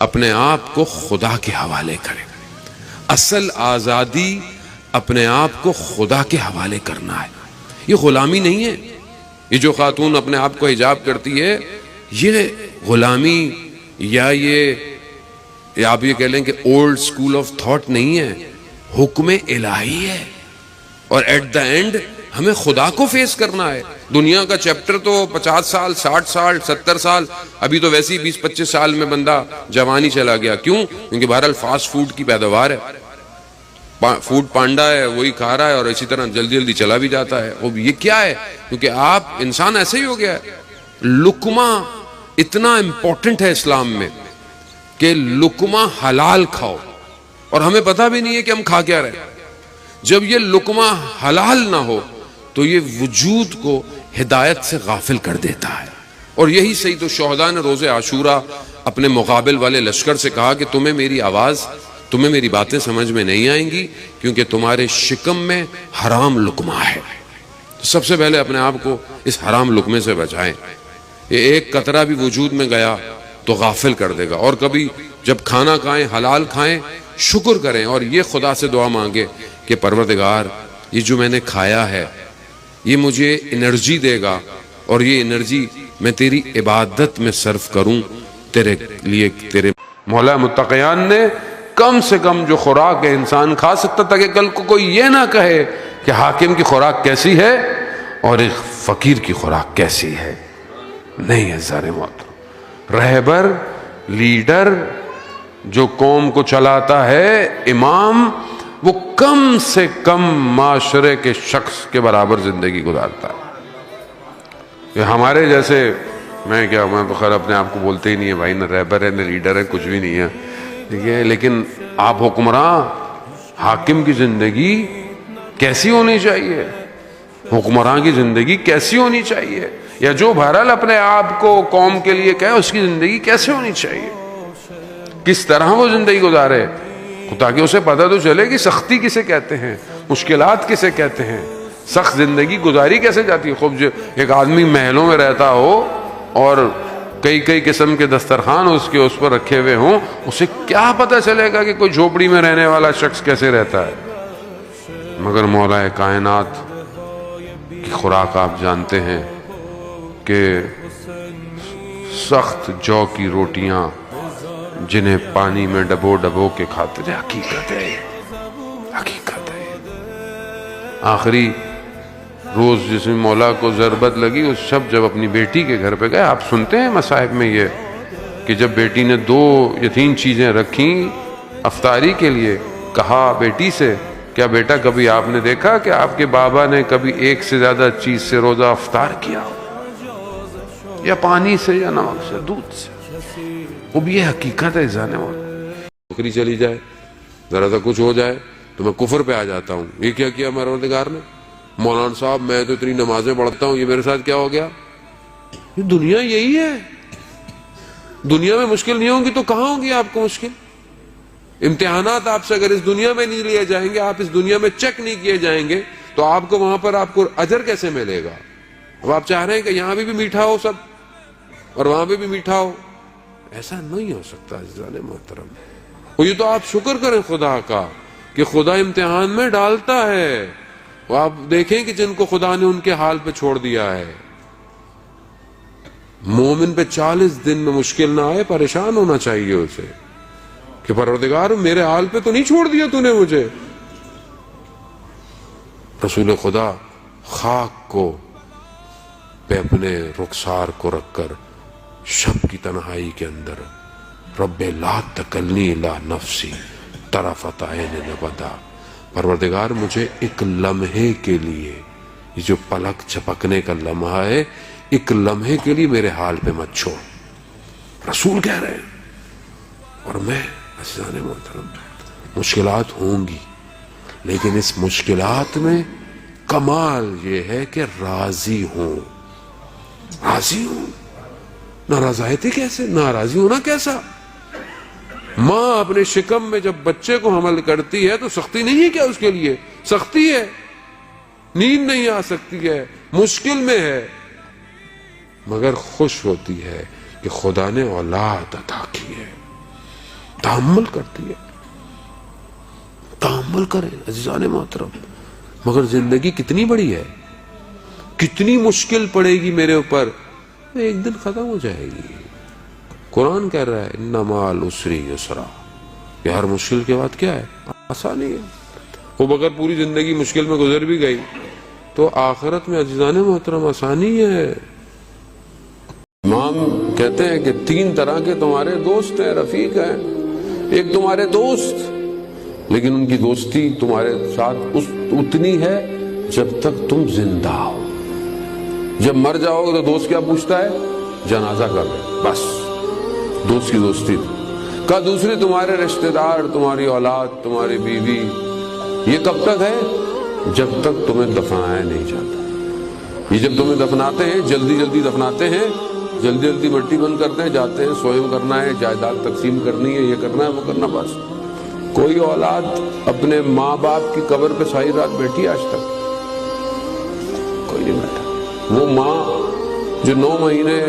اپنے آپ کو خدا کے حوالے کرے. اصل آزادی اپنے آپ کو خدا کے حوالے کرنا ہے. یہ غلامی نہیں ہے. یہ جو خاتون اپنے آپ کو حجاب کرتی ہے یہ غلامی یا یہ آپ یہ کہہ لیں کہ اولڈ سکول آف تھاٹ نہیں ہے. حکم الہی ہے اور ایٹ دا اینڈ ہمیں خدا کو فیس کرنا ہے. دنیا کا چیپٹر تو 50 سال 60 سال 70 سال ابھی تو ویسے ہی 20-25 سال میں بندہ جوانی چلا گیا. کیوں؟ کیونکہ بہرحال فاسٹ فوڈ کی پیداوار ہے. فوڈ پانڈا ہے وہی کھا رہا ہے اور اسی طرح جلدی جلدی چلا بھی جاتا ہے. وہ یہ کیا ہے؟ کیونکہ آپ انسان ایسے ہی ہو گیا ہے. لقمہ اتنا امپورٹنٹ ہے اسلام میں کہ لقمہ حلال کھاؤ اور ہمیں پتہ بھی نہیں ہے کہ ہم کھا کیا رہے. جب یہ لقمہ حلال نہ ہو تو یہ وجود کو ہدایت سے غافل کر دیتا ہے. اور یہی سید الشہداء نے روز عاشورہ اپنے مقابل والے لشکر سے کہا کہ تمہیں میری آواز تمہیں میری باتیں سمجھ میں نہیں آئیں گی کیونکہ تمہارے شکم میں حرام لقمہ ہے. سب سے پہلے اپنے آپ کو اس حرام لقمے سے بچائیں. یہ ایک قطرہ بھی وجود میں گیا تو غافل کر دے گا. اور کبھی جب کھانا کھائیں حلال کھائیں شکر کریں اور یہ خدا سے دعا مانگے کہ پروردگار یہ جو میں نے کھایا ہے یہ مجھے انرجی دے گا اور یہ انرجی میں تیری عبادت میں صرف کروں تیرے لیے. تیرے مولا متقیان نے کم سے کم جو خوراک ہے انسان کھا سکتا تھا کہ کل کو کوئی یہ نہ کہے کہ حاکم کی خوراک کیسی ہے اور ایک فقیر کی خوراک کیسی ہے. نہیں ہے سارے محترم. رہبر لیڈر جو قوم کو چلاتا ہے امام وہ کم سے کم معاشرے کے شخص کے برابر زندگی گزارتا ہے. یہ ہمارے جیسے میں تو خیر اپنے آپ کو بولتے ہی نہیں ہے بھائی نہ رہبر ہے نہ لیڈر ہے کچھ بھی نہیں ہے ٹھیک ہے. لیکن آپ حکمراں حاکم کی زندگی کیسی ہونی چاہیے حکمراں کی زندگی کیسی ہونی چاہیے یا جو بہرحال اپنے آپ کو قوم کے لیے کہے اس کی زندگی کیسے ہونی چاہیے کس طرح وہ زندگی گزارے تاکہ اسے پتہ تو چلے کہ سختی کسے کہتے ہیں مشکلات کسے کہتے ہیں سخت زندگی گزاری کیسے جاتی ہے. خوب ایک آدمی محلوں میں رہتا ہو اور کئی قسم کے دسترخوان اس پر رکھے ہوئے ہوں اسے کیا پتہ چلے گا کہ کوئی جھوپڑی میں رہنے والا شخص کیسے رہتا ہے. مگر مولا کائنات کی خوراک آپ جانتے ہیں کہ سخت جو کی روٹیاں جنہیں پانی میں ڈبو کے کھاتے تھے. حقیقت ہے. آخری روز جس میں مولا کو ضربت لگی اس شب جب اپنی بیٹی کے گھر پہ گئے آپ سنتے ہیں مصائب میں یہ کہ جب بیٹی نے 2 یا 3 چیزیں رکھیں افطاری کے لیے کہا بیٹی سے کیا بیٹا کبھی آپ نے دیکھا کہ آپ کے بابا نے کبھی 1 سے زیادہ چیز سے روزہ افطار کیا یا پانی سے یا نمک سے دودھ سے. وہ بھی یہ حقیقت ہے جانے والا. نوکری چلی جائے ذرا سا کچھ ہو جائے تو میں کفر پہ آ جاتا ہوں. یہ کیا کیا پروردگار نے مولانا صاحب میں تو اتنی نمازیں پڑھتا ہوں یہ میرے ساتھ کیا ہو گیا. یہ دنیا یہی ہے. دنیا میں مشکل نہیں ہوں گی تو کہاں ہوں گی آپ کو مشکل. امتحانات آپ سے اگر اس دنیا میں نہیں لیے جائیں گے آپ اس دنیا میں چیک نہیں کیے جائیں گے تو آپ کو وہاں پر آپ کو اجر کیسے ملے گا. اب آپ چاہ رہے ہیں کہ یہاں بھی میٹھا ہو سب اور وہاں بھی میٹھا ہو. ایسا نہیں ہو سکتا عزیزان محترم. وہ یہ تو آپ شکر کریں خدا کا کہ خدا امتحان میں ڈالتا ہے. وہ آپ دیکھیں کہ جن کو خدا نے ان کے حال پہ چھوڑ دیا ہے مومن پہ 40 دن میں مشکل نہ آئے پریشان ہونا چاہیے اسے کہ پروردگار میرے حال پہ تو نہیں چھوڑ دیا تو نے مجھے. رسول خدا خاک کو پہ اپنے رخسار کو رکھ کر شب کی تنہائی کے اندر رب لا تکلنی الا نفسی طرفت عین نبدا پروردگار مجھے ایک لمحے کے لیے یہ جو پلک جھپکنے کا لمحہ ہے ایک لمحے کے لیے میرے حال پہ مت چھوڑ. رسول کہہ رہے ہیں. اور میں عزیزان محترم مشکلات ہوں گی لیکن اس مشکلات میں کمال یہ ہے کہ راضی ہوں. ناراضی کیسے ناراضی ہونا کیسا. ماں اپنے شکم میں جب بچے کو حمل کرتی ہے تو سختی نہیں ہے کیا اس کے لیے سختی ہے نیند نہیں آ سکتی ہے مشکل میں ہے مگر خوش ہوتی ہے کہ خدا نے اولاد عطا کی ہے. تحمل کرتی ہے. تحمل کریں عزیزان محترم. مگر زندگی کتنی بڑی ہے, کتنی مشکل پڑے گی میرے اوپر, ایک دن ختم ہو جائے گی. قرآن کہہ رہا ہے ان مع العسر یسرا, کہ ہر مشکل کے بعد کیا ہے, آسانی ہے. وہ اگر پوری زندگی مشکل میں گزر بھی گئی تو آخرت میں عزیزان محترم آسانی ہے. امام کہتے ہیں کہ 3 طرح کے تمہارے دوست ہیں, رفیق ہیں. ایک تمہارے دوست, لیکن ان کی دوستی تمہارے ساتھ اتنی ہے جب تک تم زندہ ہو. جب مر جاؤ گے تو دوست کیا پوچھتا ہے, جنازہ کر رہے, بس دوست کی دوستی. کا دوسری تمہارے رشتہ دار, تمہاری اولاد, تمہاری بیوی, یہ کب تک ہے, جب تک تمہیں دفنایا نہیں جاتا. یہ جب تمہیں دفناتے ہیں, جلدی جلدی دفناتے ہیں, جلدی جلدی مٹی بند کرتے ہیں, جاتے ہیں, سوئم کرنا ہے, جائیداد تقسیم کرنی ہے, یہ کرنا ہے, وہ کرنا, بس. کوئی اولاد اپنے ماں باپ کی قبر پہ ساری رات بیٹھی آج تک؟ کوئی نہیں بیٹھا. وہ ماں جو 9 مہینے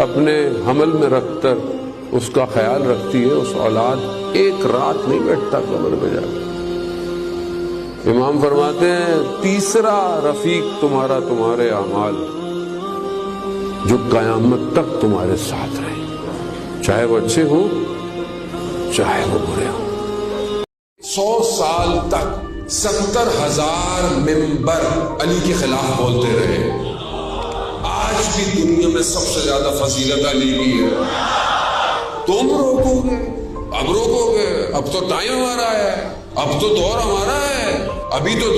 اپنے حمل میں رکھ کر اس کا خیال رکھتی ہے, اس اولاد ایک رات نہیں بیٹھتا قبر پہ جا کر. امام فرماتے ہیں تیسرا رفیق تمہارا تمہارے اعمال, جو قیامت تک تمہارے ساتھ رہے, چاہے وہ اچھے ہوں چاہے وہ برے ہوں. 100 سال تک 70,000 ممبر علی کے خلاف بولتے رہے. آج بھی دنیا میں سب سے زیادہ فضیلت علی کی ہے. تم روکو گے, اب روکو گے, اب تو ٹائم ہمارا ہے, اب تو دور ہمارا ہے, ابھی تو